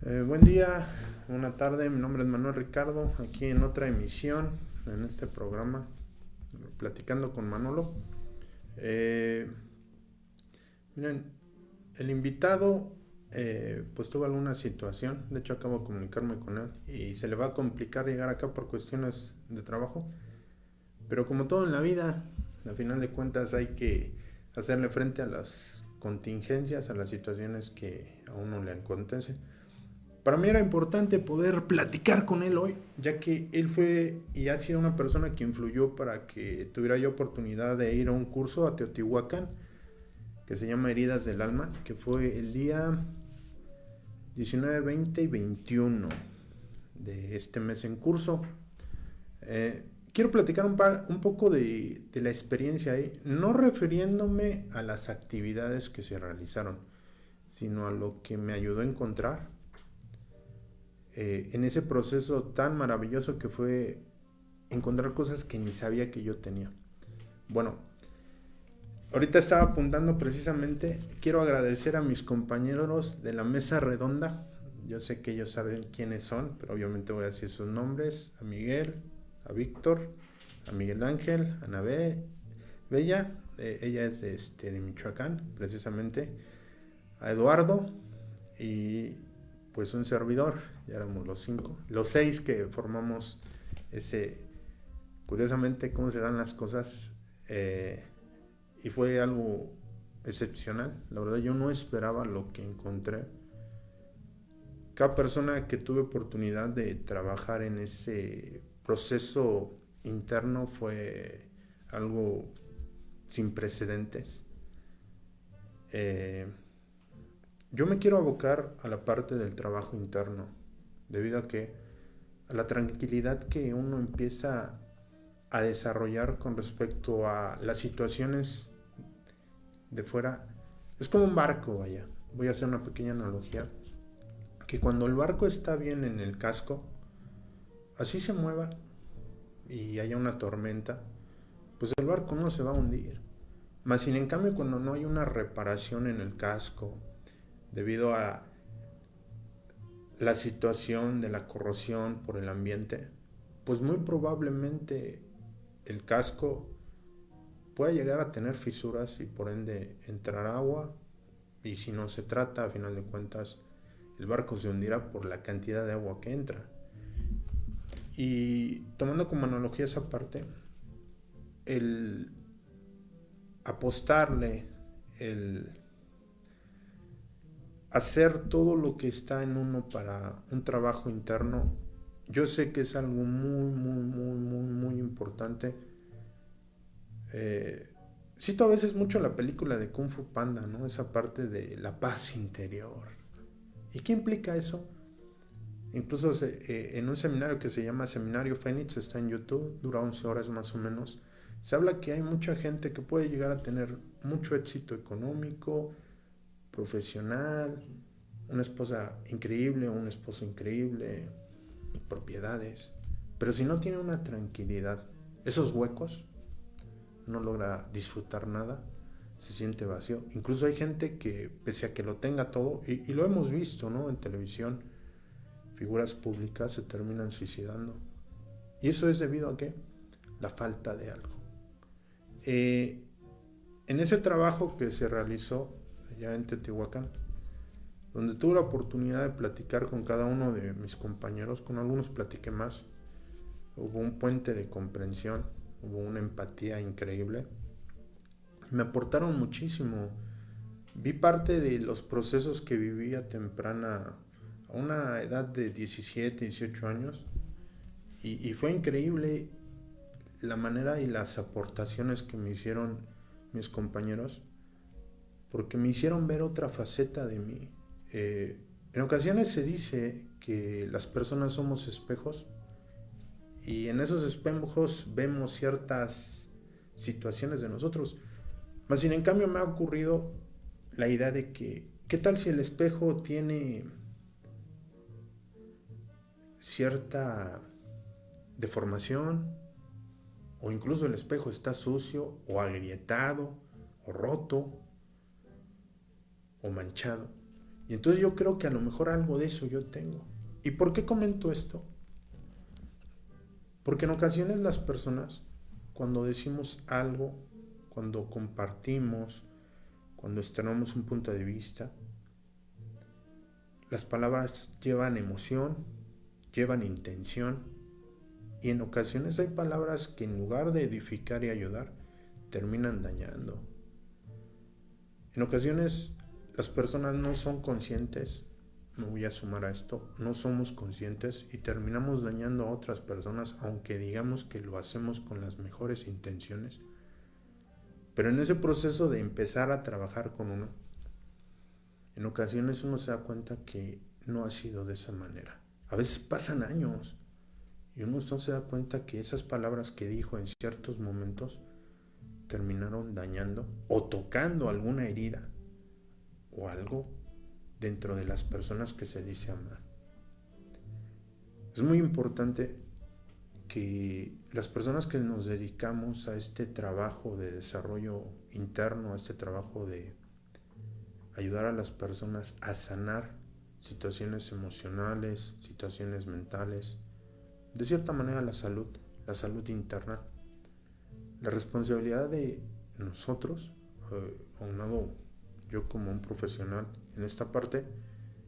Buen día, buena tarde, mi nombre es Manuel Ricardo, aquí en otra emisión, en este programa, platicando con Manolo. Eh, Miren, el invitado pues tuvo alguna situación, de hecho acabo de comunicarme con él y se le va a complicar llegar acá por cuestiones de trabajo, pero como todo en la vida, al final de cuentas hay que hacerle frente a las contingencias, a las situaciones que a uno le acontecen. Para mí era importante poder platicar con él hoy, ya que él fue y ha sido una persona que influyó para que tuviera yo oportunidad de ir a un curso a Teotihuacán, que se llama Heridas del Alma, que fue el día 19, 20 y 21 de este mes en curso. Quiero platicar un poco de la experiencia ahí, no refiriéndome a las actividades que se realizaron, sino a lo que me ayudó a encontrar en ese proceso tan maravilloso que fue encontrar cosas que ni sabía que yo tenía. Bueno, ahorita estaba apuntando precisamente, quiero agradecer a mis compañeros de la mesa redonda. Yo sé que ellos saben quiénes son, pero obviamente voy a decir sus nombres: a Miguel, a Víctor, a Miguel Ángel, a Nabé Bella, ella es de Michoacán, precisamente, a Eduardo y pues un servidor. Ya éramos los seis que formamos ese, curiosamente cómo se dan las cosas, y fue algo excepcional. La verdad yo no esperaba lo que encontré. Cada persona que tuve oportunidad de trabajar en ese proceso interno fue algo sin precedentes. Eh, yo me quiero abocar a la parte del trabajo interno, debido a la tranquilidad que uno empieza a desarrollar con respecto a las situaciones de fuera. Es como un barco, vaya. Voy a hacer una pequeña analogía. Que cuando el barco está bien en el casco, así se mueva y haya una tormenta, pues el barco no se va a hundir. Más sin en cambio, cuando no hay una reparación en el casco, debido a la situación de la corrosión por el ambiente, pues muy probablemente el casco puede llegar a tener fisuras y por ende entrar agua, y si no se trata, a final de cuentas, el barco se hundirá por la cantidad de agua que entra. Y tomando como analogía esa parte, el apostarle, el hacer todo lo que está en uno para un trabajo interno, yo sé que es algo muy importante. Cito a veces mucho la película de Kung Fu Panda, ¿no? Esa parte de la paz interior. ¿Y qué implica eso? Incluso en un seminario que se llama Seminario Fénix, está en YouTube, dura 11 horas más o menos, se habla que hay mucha gente que puede llegar a tener mucho éxito económico, profesional, una esposa increíble, un esposo increíble, propiedades, pero si no tiene una tranquilidad, esos huecos, no logra disfrutar nada, se siente vacío. Incluso hay gente que, pese a que lo tenga todo, y lo hemos visto, ¿no? En televisión, figuras públicas se terminan suicidando. ¿Y eso es debido a qué? La falta de algo. En ese trabajo que se realizó allá en Teotihuacán, donde tuve la oportunidad de platicar con cada uno de mis compañeros, con algunos platiqué más, hubo un puente de comprensión, hubo una empatía increíble, me aportaron muchísimo. Vi parte de los procesos que vivía temprana, a una edad de 17, 18 años, y fue increíble la manera y las aportaciones que me hicieron mis compañeros, porque me hicieron ver otra faceta de mí. En ocasiones se dice que las personas somos espejos, y en esos espejos vemos ciertas situaciones de nosotros. Más sin en cambio me ha ocurrido la idea de que, ¿qué tal si el espejo tiene cierta deformación? O incluso el espejo está sucio, o agrietado, o roto, o manchado. Y entonces yo creo que a lo mejor algo de eso yo tengo. ¿Y por qué comento esto? Porque en ocasiones las personas, cuando decimos algo, cuando compartimos, cuando externamos un punto de vista, las palabras llevan emoción, llevan intención, y en ocasiones hay palabras que en lugar de edificar y ayudar, terminan dañando. En ocasiones las personas no son conscientes, me voy a sumar a esto, no somos conscientes y terminamos dañando a otras personas, aunque digamos que lo hacemos con las mejores intenciones. Pero en ese proceso de empezar a trabajar con uno, en ocasiones uno se da cuenta que no ha sido de esa manera. A veces pasan años y uno no se da cuenta que esas palabras que dijo en ciertos momentos terminaron dañando o tocando alguna herida o algo dentro de las personas que se dice amar. Es muy importante que las personas que nos dedicamos a este trabajo de desarrollo interno, a este trabajo de ayudar a las personas a sanar situaciones emocionales, situaciones mentales, de cierta manera la salud interna, la responsabilidad de nosotros, aunado yo como un profesional en esta parte,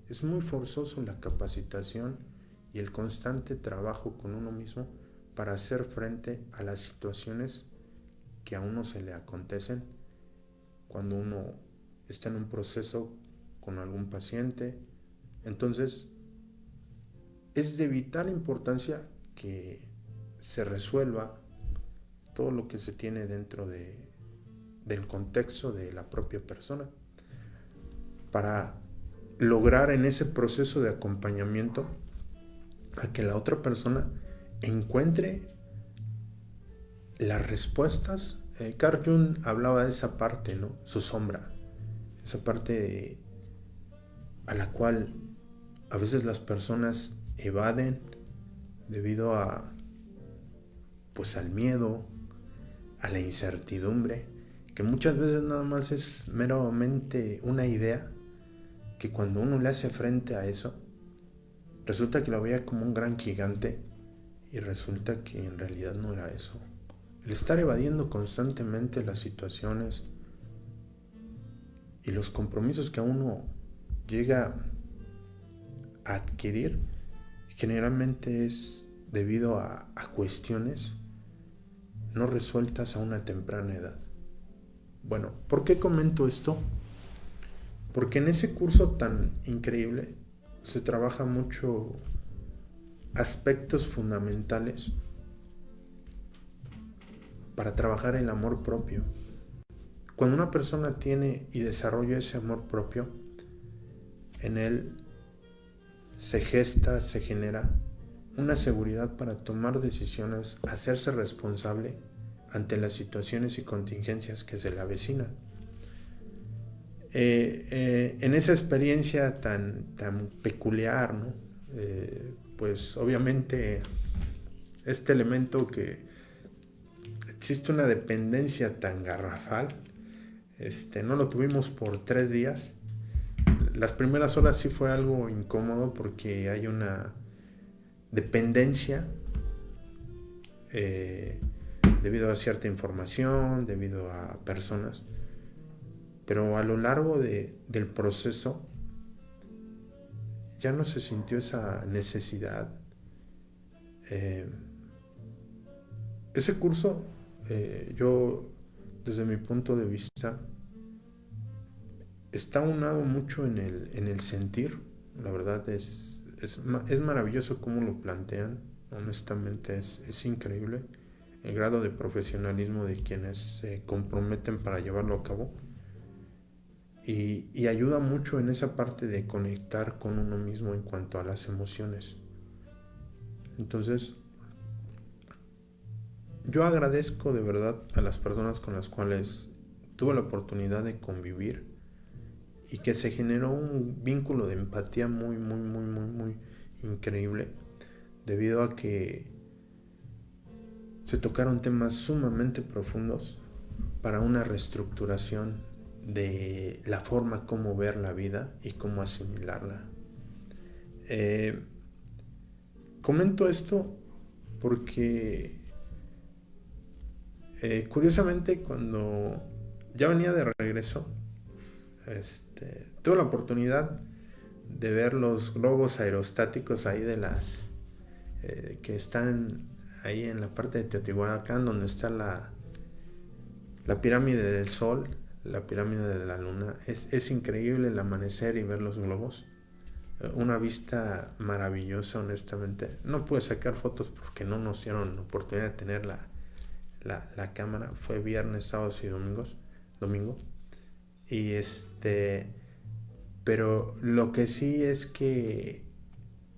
es muy forzoso la capacitación y el constante trabajo con uno mismo para hacer frente a las situaciones que a uno se le acontecen cuando uno está en un proceso con algún paciente. Entonces, es de vital importancia que se resuelva todo lo que se tiene dentro del contexto de la propia persona para lograr en ese proceso de acompañamiento a que la otra persona encuentre las respuestas. Carl Jung hablaba de esa parte, ¿no? Su sombra, esa parte a la cual a veces las personas evaden debido a, pues, al miedo, a la incertidumbre, que muchas veces nada más es meramente una idea que cuando uno le hace frente a eso, resulta que lo veía como un gran gigante y resulta que en realidad no era eso. El estar evadiendo constantemente las situaciones y los compromisos que uno llega a adquirir generalmente es debido a cuestiones no resueltas a una temprana edad. Bueno, ¿por qué comento esto? Porque en ese curso tan increíble se trabaja mucho aspectos fundamentales para trabajar el amor propio. Cuando una persona tiene y desarrolla ese amor propio, en él se gesta, se genera una seguridad para tomar decisiones, hacerse responsable ante las situaciones y contingencias que se le avecinan. En esa experiencia tan peculiar, ¿no? Pues obviamente este elemento que existe una dependencia tan garrafal, no lo tuvimos por 3 días. Las primeras horas sí fue algo incómodo porque hay una dependencia debido a cierta información, debido a personas, pero a lo largo del proceso ya no se sintió esa necesidad. Ese curso, yo desde mi punto de vista, está aunado mucho en el sentir. La verdad es maravilloso cómo lo plantean. Honestamente es increíble el grado de profesionalismo de quienes se comprometen para llevarlo a cabo. Y ayuda mucho en esa parte de conectar con uno mismo en cuanto a las emociones. Entonces, yo agradezco de verdad a las personas con las cuales tuve la oportunidad de convivir y que se generó un vínculo de empatía muy increíble, debido a que se tocaron temas sumamente profundos para una reestructuración de la forma como ver la vida y cómo asimilarla. Eh, Comento esto porque curiosamente cuando ya venía de regreso, tuve la oportunidad de ver los globos aerostáticos ahí de las que están ahí en la parte de Teotihuacán, donde está la pirámide del Sol, la pirámide de la Luna. Es increíble el amanecer y ver los globos. Una vista maravillosa, honestamente. No pude sacar fotos porque no nos dieron oportunidad de tener la cámara. Fue viernes, sábados y domingo. Y pero lo que sí es que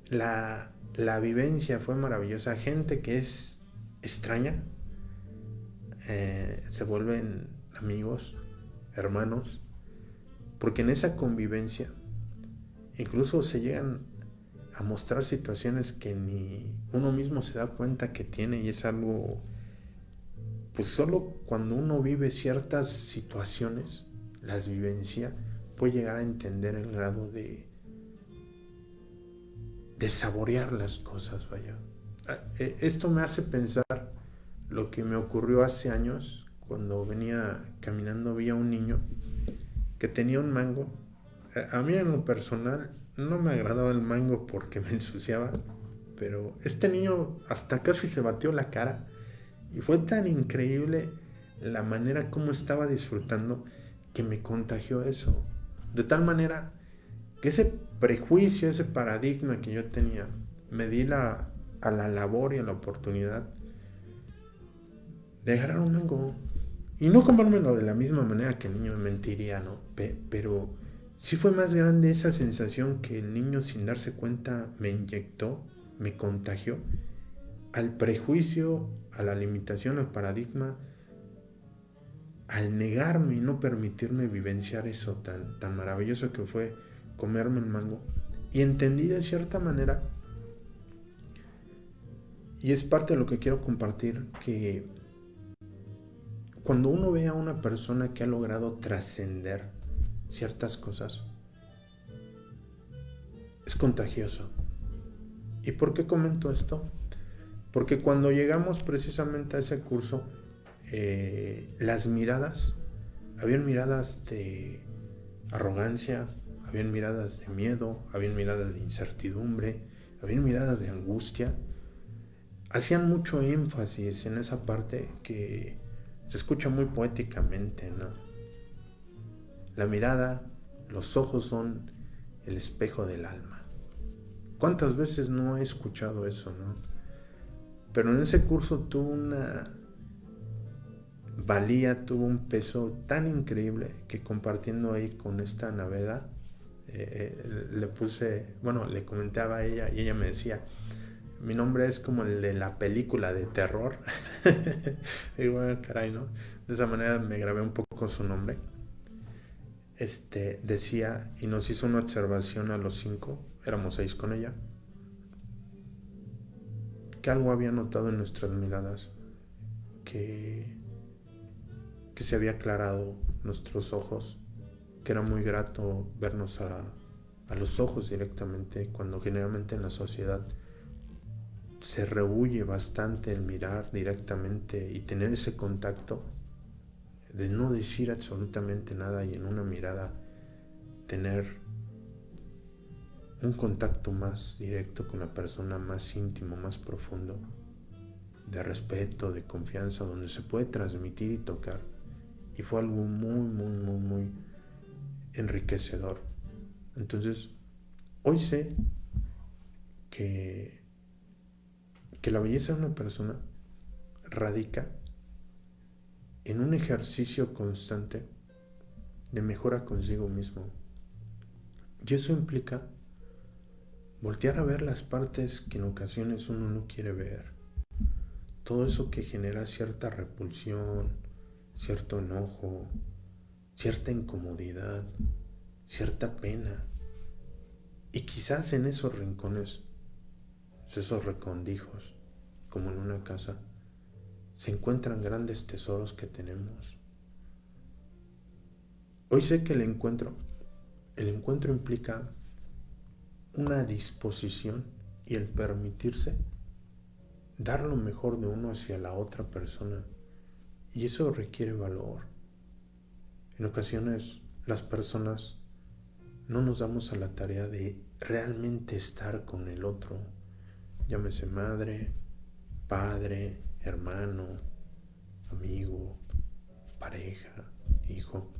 la vivencia fue maravillosa. Gente que es extraña, se vuelven amigos, hermanos, porque en esa convivencia incluso se llegan a mostrar situaciones que ni uno mismo se da cuenta que tiene, y es algo, pues solo cuando uno vive ciertas situaciones, las vivencia, puede llegar a entender el grado de saborear las cosas, vaya. Esto me hace pensar lo que me ocurrió hace años cuando venía caminando, vi a un niño que tenía un mango. A mí en lo personal no me agradaba el mango porque me ensuciaba, pero este niño hasta casi se batió la cara y fue tan increíble la manera como estaba disfrutando que me contagió eso. De tal manera que ese prejuicio, ese paradigma que yo tenía, me di a la labor y a la oportunidad de agarrar un mango y no comérmelo de la misma manera que el niño, me mentiría, ¿no? Pero sí fue más grande esa sensación que el niño, sin darse cuenta, me inyectó, me contagió, al prejuicio, a la limitación, al paradigma, al negarme y no permitirme vivenciar eso tan maravilloso que fue comerme el mango. Y entendí de cierta manera, y es parte de lo que quiero compartir, que cuando uno ve a una persona que ha logrado trascender ciertas cosas, es contagioso. ¿Y por qué comento esto? Porque cuando llegamos precisamente a ese curso, las miradas, habían miradas de arrogancia, habían miradas de miedo, habían miradas de incertidumbre, habían miradas de angustia. Hacían mucho énfasis en esa parte que se escucha muy poéticamente, ¿no? La mirada, los ojos son el espejo del alma. ¿Cuántas veces no he escuchado eso, no? Pero en ese curso tuvo una valía, tuvo un peso tan increíble que, compartiendo ahí con esta Naveda, le puse, bueno, le comentaba a ella y ella me decía, mi nombre es como el de la película de terror. Y bueno, caray, ¿no? De esa manera me grabé un poco su nombre. Decía, y nos hizo una observación a los 5, éramos 6 con ella, que algo había notado en nuestras miradas, que, que se había aclarado nuestros ojos, que era muy grato vernos a los ojos directamente, cuando generalmente en la sociedad se rehuye bastante el mirar directamente y tener ese contacto, de no decir absolutamente nada y en una mirada tener un contacto más directo con la persona, más íntimo, más profundo, de respeto, de confianza, donde se puede transmitir y tocar. Y fue algo muy, muy, muy, muy enriquecedor. Entonces, hoy sé que, que la belleza de una persona radica en un ejercicio constante de mejora consigo mismo. Y eso implica voltear a ver las partes que en ocasiones uno no quiere ver. Todo eso que genera cierta repulsión, cierto enojo, cierta incomodidad, cierta pena. Y quizás en esos rincones, esos recondijos, como en una casa, se encuentran grandes tesoros que tenemos. Hoy sé que el encuentro implica una disposición y el permitirse dar lo mejor de uno hacia la otra persona. Y eso requiere valor. En ocasiones las personas no nos damos a la tarea de realmente estar con el otro, llámese madre, padre, hermano, amigo, pareja, hijo.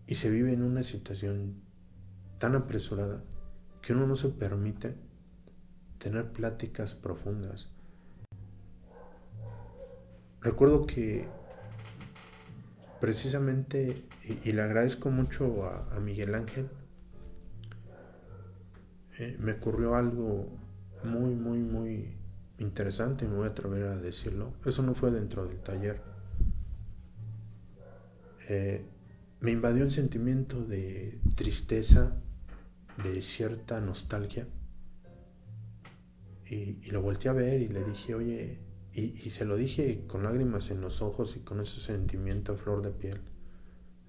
Y se vive en una situación tan apresurada que uno no se permite tener pláticas profundas. Recuerdo que precisamente, y le agradezco mucho a Miguel Ángel, me ocurrió algo muy interesante, me voy a atrever a decirlo. Eso no fue dentro del taller. Me invadió un sentimiento de tristeza, de cierta nostalgia, y lo volteé a ver y le dije, oye, y se lo dije con lágrimas en los ojos y con ese sentimiento a flor de piel.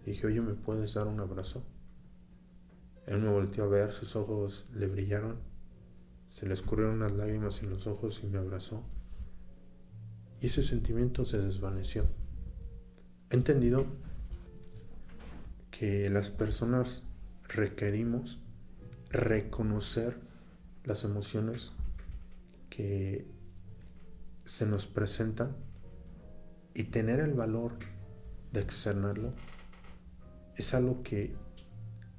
Dije, oye, ¿me puedes dar un abrazo? Él me volteó a ver, sus ojos le brillaron, se le escurrieron unas lágrimas en los ojos y me abrazó. Y ese sentimiento se desvaneció. He entendido que las personas requerimos reconocer las emociones que se nos presentan y tener el valor de externarlo. Es algo que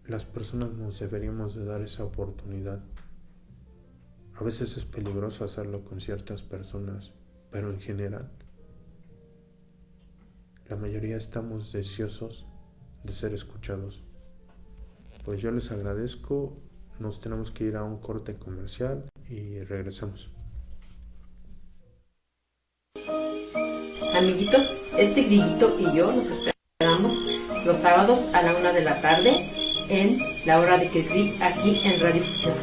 las personas nos deberíamos de dar esa oportunidad. A veces es peligroso hacerlo con ciertas personas, pero en general, la mayoría estamos deseosos de ser escuchados. Pues yo les agradezco, nos tenemos que ir a un corte comercial y regresamos. Amiguitos, este grillito y yo nos esperamos los sábados a la 1 de la tarde en La Hora de Cricri, aquí en Radio Fusión.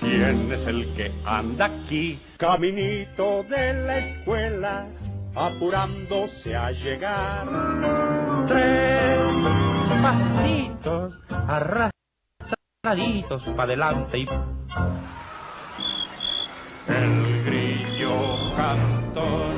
¿Quién es el que anda aquí? Caminito de la escuela, apurándose a llegar. 3 pasitos arrastraditos para adelante y... El grillo cantor.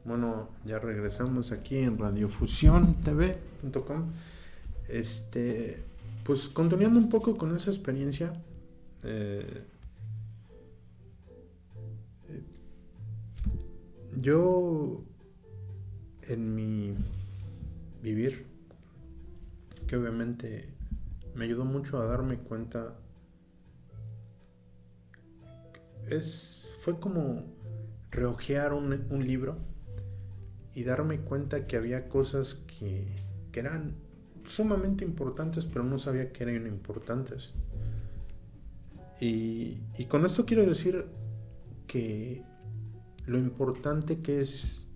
Bueno, ya regresamos aquí en radiofusiontv.com. Pues continuando un poco con esa experiencia, yo en mi vivir que obviamente me ayudó mucho a darme cuenta. Fue como rehojear un libro y darme cuenta que había cosas que eran sumamente importantes, pero no sabía que eran importantes. Y con esto quiero decir que lo importante que es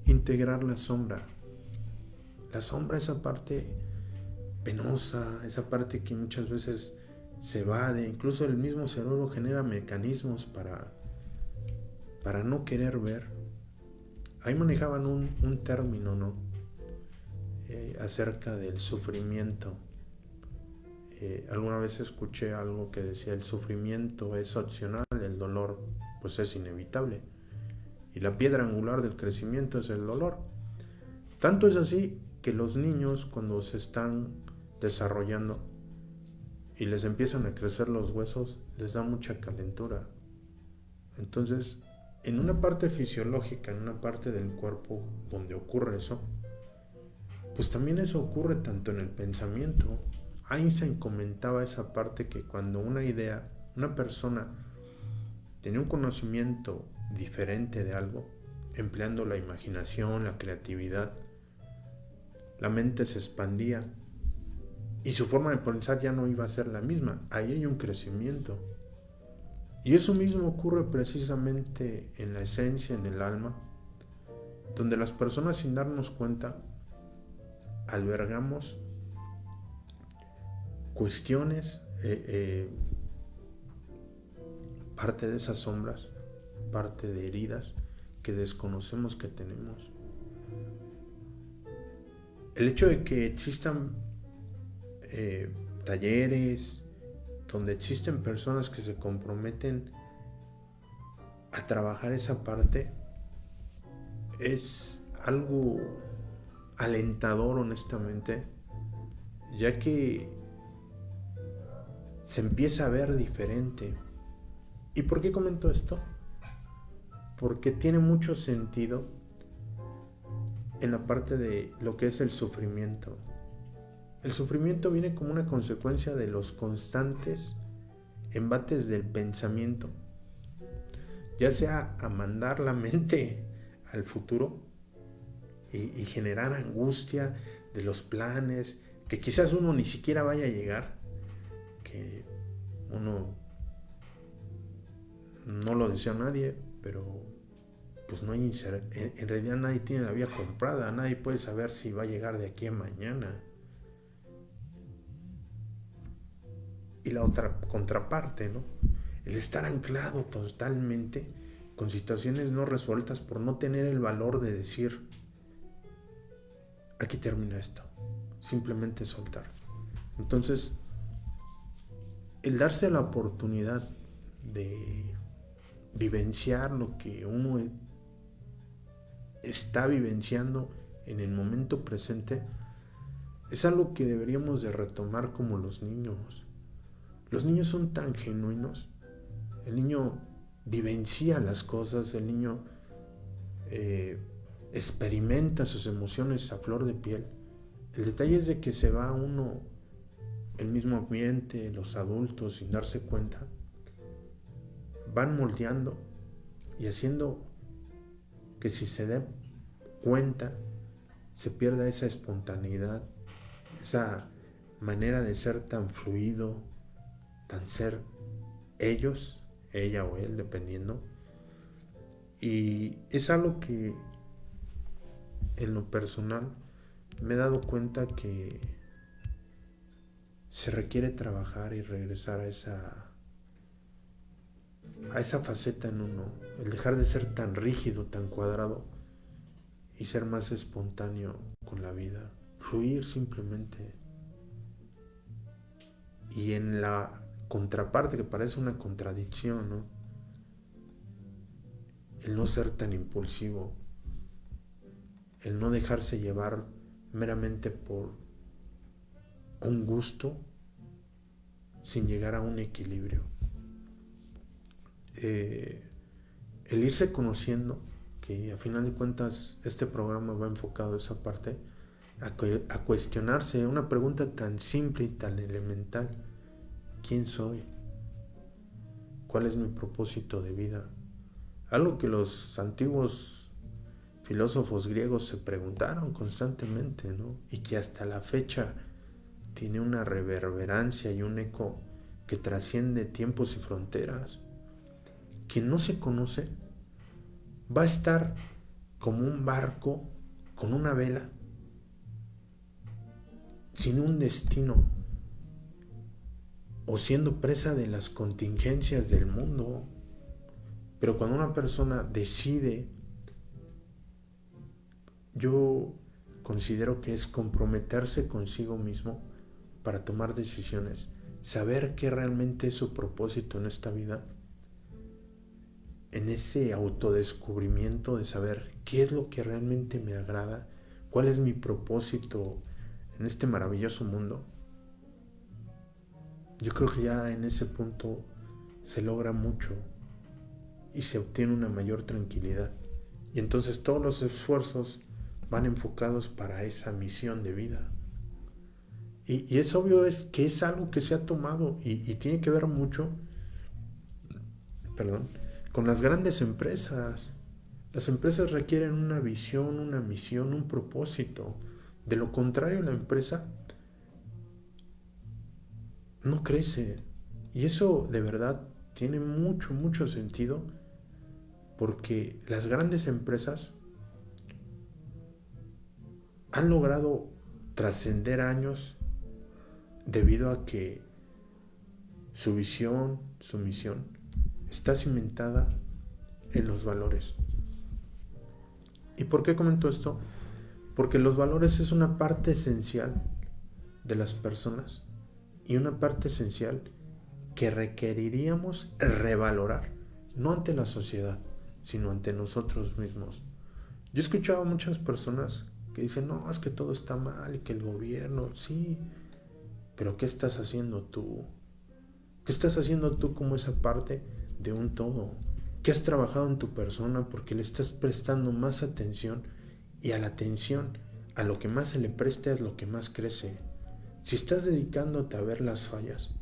integrar la sombra. La sombra, esa parte penosa, esa parte que muchas veces se evade, incluso el mismo cerebro genera mecanismos para no querer ver. Ahí manejaban un término, ¿no? Acerca del sufrimiento. Alguna vez escuché algo que decía: el sufrimiento es opcional, el dolor pues es inevitable, y la piedra angular del crecimiento es el dolor. Tanto es así que los niños, cuando se están desarrollando y les empiezan a crecer los huesos, les da mucha calentura. Entonces, en una parte fisiológica, en una parte del cuerpo donde ocurre eso, pues también eso ocurre tanto en el pensamiento. Einstein comentaba esa parte, que cuando una persona tenía un conocimiento diferente de algo, empleando la imaginación, la creatividad, la mente se expandía y su forma de pensar ya no iba a ser la misma. Ahí hay un crecimiento. Y eso mismo ocurre precisamente en la esencia, en el alma, donde las personas, sin darnos cuenta, albergamos cuestiones, parte de esas sombras, parte de heridas que desconocemos que tenemos. El hecho de que existan talleres donde existen personas que se comprometen a trabajar esa parte es algo alentador, honestamente, ya que se empieza a ver diferente. ¿Y por qué comento esto? Porque tiene mucho sentido en la parte de lo que es el sufrimiento. El sufrimiento viene como una consecuencia de los constantes embates del pensamiento, ya sea a mandar la mente al futuro y generar angustia de los planes, que quizás uno ni siquiera vaya a llegar, que uno no lo desea a nadie, pero pues no hay en realidad nadie tiene la vida comprada, nadie puede saber si va a llegar de aquí a mañana. Y la otra contraparte, ¿no? El estar anclado totalmente con situaciones no resueltas por no tener el valor de decir: aquí termina esto, simplemente soltar. Entonces, el darse la oportunidad de vivenciar lo que uno está vivenciando en el momento presente es algo que deberíamos de retomar como los niños. Los niños son tan genuinos. El niño vivencia las cosas, el niño experimenta sus emociones a flor de piel. El detalle es de que se va uno, el mismo ambiente, los adultos, sin darse cuenta, van moldeando y haciendo que, si se dé cuenta, se pierda esa espontaneidad, esa manera de ser tan fluido, tan ser ellos, ella o él, dependiendo. Y es algo que en lo personal me he dado cuenta que se requiere trabajar y regresar a esa faceta en uno, el dejar de ser tan rígido, tan cuadrado y ser más espontáneo con la vida, fluir simplemente. Y en la contraparte, que parece una contradicción, ¿no? El no ser tan impulsivo, el no dejarse llevar meramente por un gusto sin llegar a un equilibrio. El irse conociendo, que a final de cuentas este programa va enfocado a esa parte, a cuestionarse una pregunta tan simple y tan elemental. ¿Quién soy? ¿Cuál es mi propósito de vida? Algo que los antiguos filósofos griegos se preguntaron constantemente, ¿no? Y que hasta la fecha tiene una reverberancia y un eco que trasciende tiempos y fronteras. Quien no se conoce va a estar como un barco con una vela, sin un destino, o siendo presa de las contingencias del mundo. Pero cuando una persona decide, yo considero que es comprometerse consigo mismo para tomar decisiones, saber qué realmente es su propósito en esta vida, en ese autodescubrimiento de saber qué es lo que realmente me agrada, cuál es mi propósito en este maravilloso mundo. Yo creo que ya en ese punto se logra mucho y se obtiene una mayor tranquilidad. Y entonces todos los esfuerzos van enfocados para esa misión de vida. Y es obvio es que es algo que se ha tomado y tiene que ver mucho, con las grandes empresas. Las empresas requieren una visión, una misión, un propósito. De lo contrario, la empresa no crece. Y eso de verdad tiene mucho, mucho sentido, porque las grandes empresas han logrado trascender años debido a que su visión, su misión, está cimentada en los valores. ¿Y por qué comento esto? Porque los valores es una parte esencial de las personas y una parte esencial que requeriríamos revalorar, no ante la sociedad, sino ante nosotros mismos. Yo he escuchado a muchas personas que dicen, no, es que todo está mal y que el gobierno, sí, pero ¿qué estás haciendo tú? ¿Qué estás haciendo tú como esa parte de un todo? ¿Qué has trabajado en tu persona porque le estás prestando más atención? Y a la atención, a lo que más se le presta es lo que más crece. Si estás dedicándote a ver las fallas,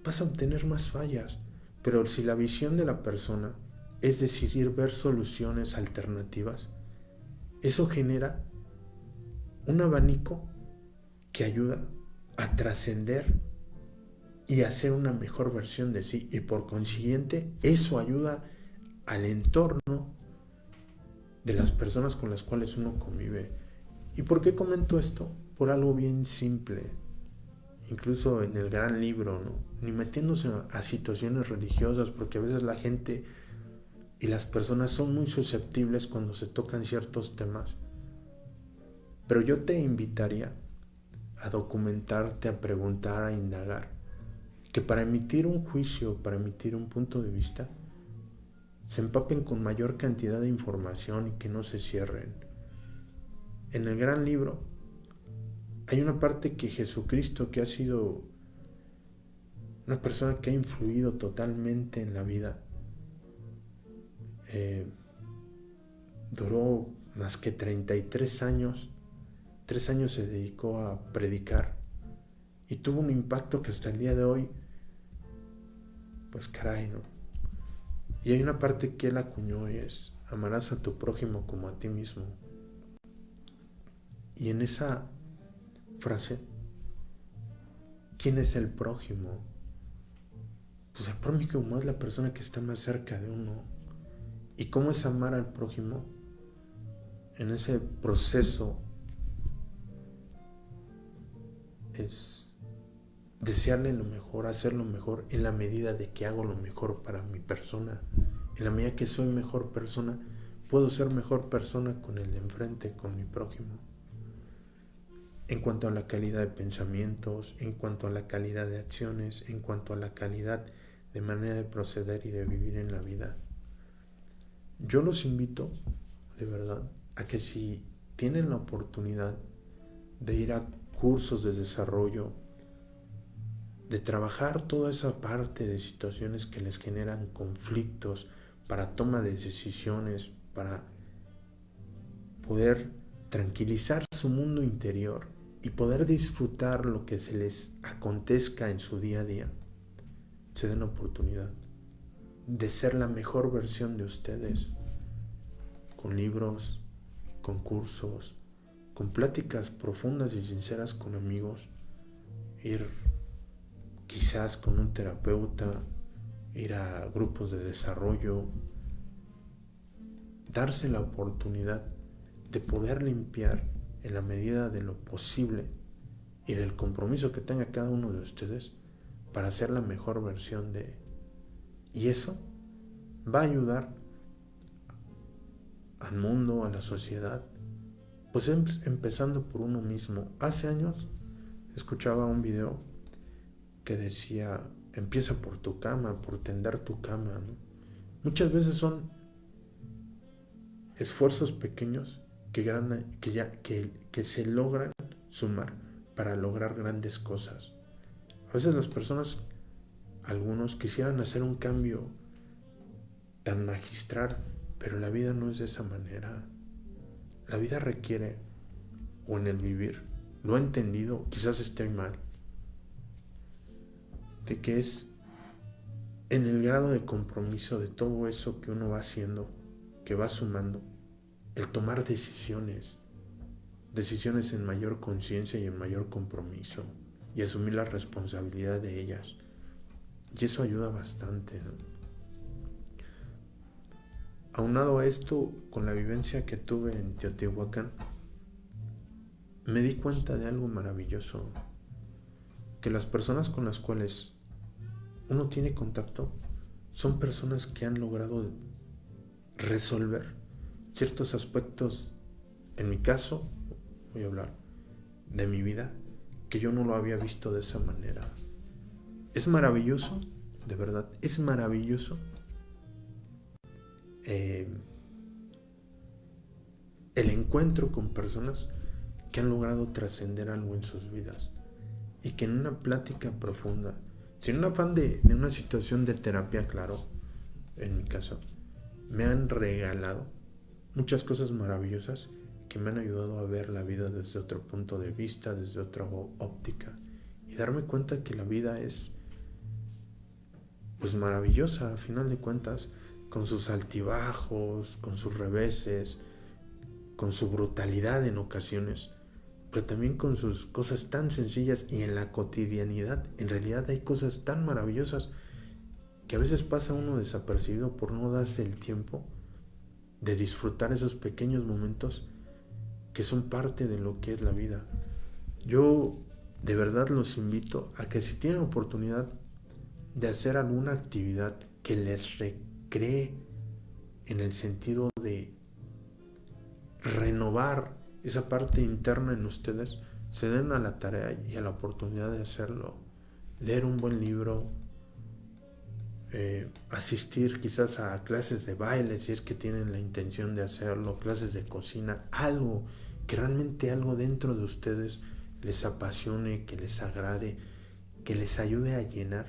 vas a obtener más fallas. Pero si la visión de la persona es decidir ver soluciones alternativas, eso genera un abanico que ayuda a trascender y a ser una mejor versión de sí, y por consiguiente eso ayuda al entorno de las personas con las cuales uno convive. ¿Y por qué comento esto? Por algo bien simple, incluso en el gran libro, ¿no? Ni metiéndose a situaciones religiosas, porque a veces la gente y las personas son muy susceptibles cuando se tocan ciertos temas. Pero yo te invitaría a documentarte, a preguntar, a indagar, que para emitir un juicio, para emitir un punto de vista, se empapen con mayor cantidad de información y que no se cierren. En el gran libro hay una parte que Jesucristo, que ha sido una persona que ha influido totalmente en la vida, duró más que 33 años. 3 años se dedicó a predicar y tuvo un impacto que hasta el día de hoy, pues caray, ¿no? Y hay una parte que él acuñó y es: amarás a tu prójimo como a ti mismo. Y en esa frase, ¿quién es el prójimo? Pues el prójimo es la persona que está más cerca de uno. ¿Y cómo es amar al prójimo? En ese proceso es desearle lo mejor, hacer lo mejor en la medida de que hago lo mejor para mi persona. En la medida que soy mejor persona, puedo ser mejor persona con el de enfrente, con mi prójimo. En cuanto a la calidad de pensamientos, en cuanto a la calidad de acciones, en cuanto a la calidad de manera de proceder y de vivir en la vida. Yo los invito, de verdad, a que si tienen la oportunidad de ir a cursos de desarrollo, de trabajar toda esa parte de situaciones que les generan conflictos para toma de decisiones, para poder tranquilizar su mundo interior y poder disfrutar lo que se les acontezca en su día a día, se den la oportunidad de ser la mejor versión de ustedes, con libros, con cursos, con pláticas profundas y sinceras con amigos, ir quizás con un terapeuta, ir a grupos de desarrollo, darse la oportunidad de poder limpiar en la medida de lo posible y del compromiso que tenga cada uno de ustedes para ser la mejor versión de... Y eso va a ayudar al mundo, a la sociedad, pues empezando por uno mismo. Hace años escuchaba un video que decía, empieza por tu cama, por tender tu cama, ¿no? Muchas veces son esfuerzos pequeños que se logran sumar para lograr grandes cosas. A veces las personas, algunos quisieran hacer un cambio tan magistral, pero la vida no es de esa manera. La vida requiere, o en el vivir, lo he entendido, quizás esté mal, de que es en el grado de compromiso de todo eso que uno va haciendo, que va sumando, el tomar decisiones en mayor conciencia y en mayor compromiso, y asumir la responsabilidad de ellas. Y eso ayuda bastante, ¿no? Aunado a esto, con la vivencia que tuve en Teotihuacán, me di cuenta de algo maravilloso, que las personas con las cuales uno tiene contacto son personas que han logrado resolver ciertos aspectos, en mi caso, voy a hablar de mi vida, que yo no lo había visto de esa manera. Es maravilloso, de verdad, es maravilloso el encuentro con personas que han logrado trascender algo en sus vidas y que en una plática profunda, sin un afán de una situación de terapia, claro, en mi caso, me han regalado muchas cosas maravillosas que me han ayudado a ver la vida desde otro punto de vista, desde otra óptica, y darme cuenta que la vida es pues maravillosa a final de cuentas, con sus altibajos, con sus reveses, con su brutalidad en ocasiones, pero también con sus cosas tan sencillas, y en la cotidianidad en realidad hay cosas tan maravillosas que a veces pasa uno desapercibido por no darse el tiempo de disfrutar esos pequeños momentos que son parte de lo que es la vida. Yo de verdad los invito a que si tienen oportunidad de hacer alguna actividad que les recree en el sentido de renovar esa parte interna en ustedes, se den a la tarea y a la oportunidad de hacerlo. Leer un buen libro, asistir quizás a clases de baile si es que tienen la intención de hacerlo, clases de cocina, algo que realmente algo dentro de ustedes les apasione, que les agrade, que les ayude a llenar,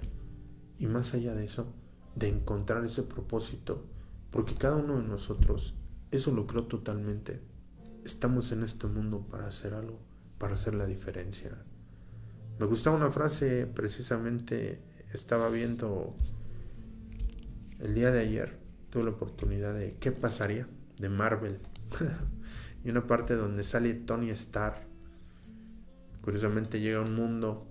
y más allá de eso, de encontrar ese propósito, porque cada uno de nosotros, eso lo creo totalmente, estamos en este mundo para hacer algo, para hacer la diferencia. Me gustaba una frase, precisamente estaba viendo el día de ayer, tuve la oportunidad de ¿Qué pasaría? De Marvel y una parte donde sale Tony Stark. Curiosamente llega a un mundo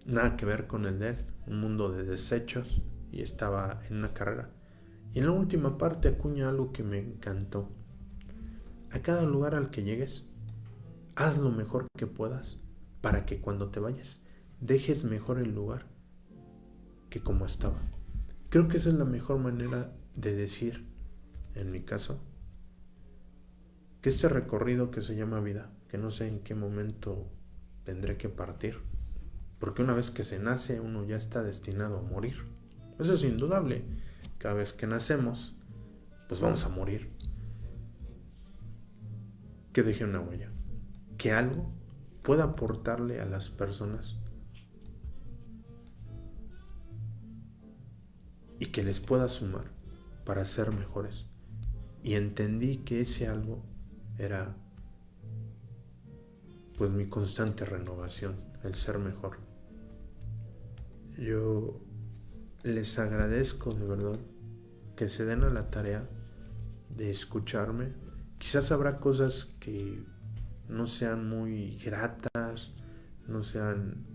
nada que ver con el de él, un mundo de desechos, y estaba en una carrera, y en la última parte acuña algo que me encantó: a cada lugar al que llegues, haz lo mejor que puedas para que cuando te vayas dejes mejor el lugar que como estaba. Creo que esa es la mejor manera de decir, en mi caso, que este recorrido que se llama vida, que no sé en qué momento tendré que partir, porque una vez que se nace uno ya está destinado a morir. Eso es indudable. Cada vez que nacemos, pues vamos a morir. Que deje una huella, que algo pueda aportarle a las personas y que les pueda sumar para ser mejores. Y entendí que ese algo era pues mi constante renovación, el ser mejor. Yo les agradezco de verdad que se den a la tarea de escucharme. Quizás habrá cosas que no sean muy gratas, no sean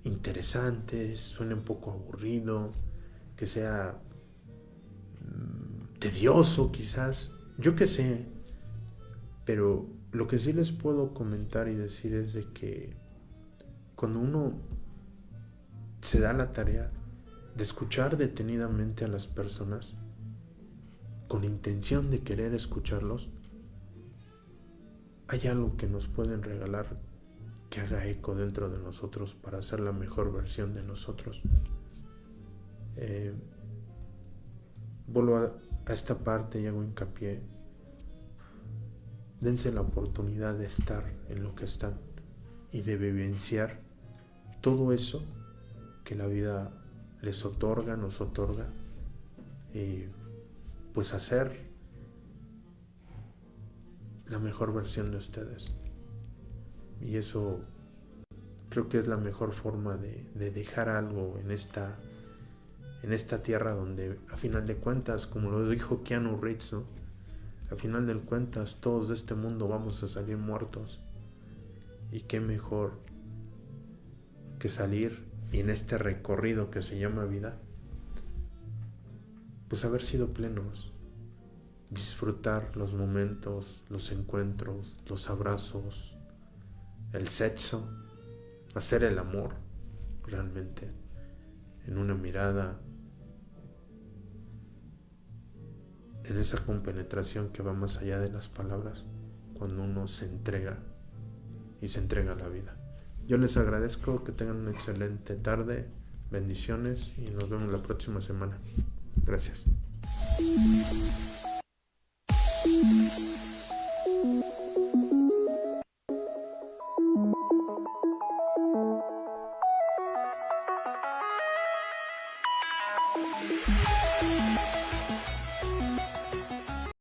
interesantes, suene un poco aburrido, que sea tedioso quizás, yo qué sé, pero lo que sí les puedo comentar y decir es de que cuando uno se da la tarea de escuchar detenidamente a las personas con intención de querer escucharlos, hay algo que nos pueden regalar que haga eco dentro de nosotros para ser la mejor versión de nosotros. Vuelvo a esta parte y hago hincapié. Dense la oportunidad de estar en lo que están y de vivenciar todo eso que la vida les otorga, nos otorga, pues hacer la mejor versión de ustedes. Y eso creo que es la mejor forma de dejar algo en esta tierra donde a final de cuentas, como lo dijo Keanu Reeves, ¿no? A final de cuentas todos de este mundo vamos a salir muertos. Y qué mejor que salir y en este recorrido que se llama vida, pues haber sido plenos, disfrutar los momentos, los encuentros, los abrazos, el sexo, hacer el amor realmente en una mirada, en esa compenetración que va más allá de las palabras, cuando uno se entrega y se entrega a la vida. Yo les agradezco, que tengan una excelente tarde, bendiciones y nos vemos la próxima semana. Gracias.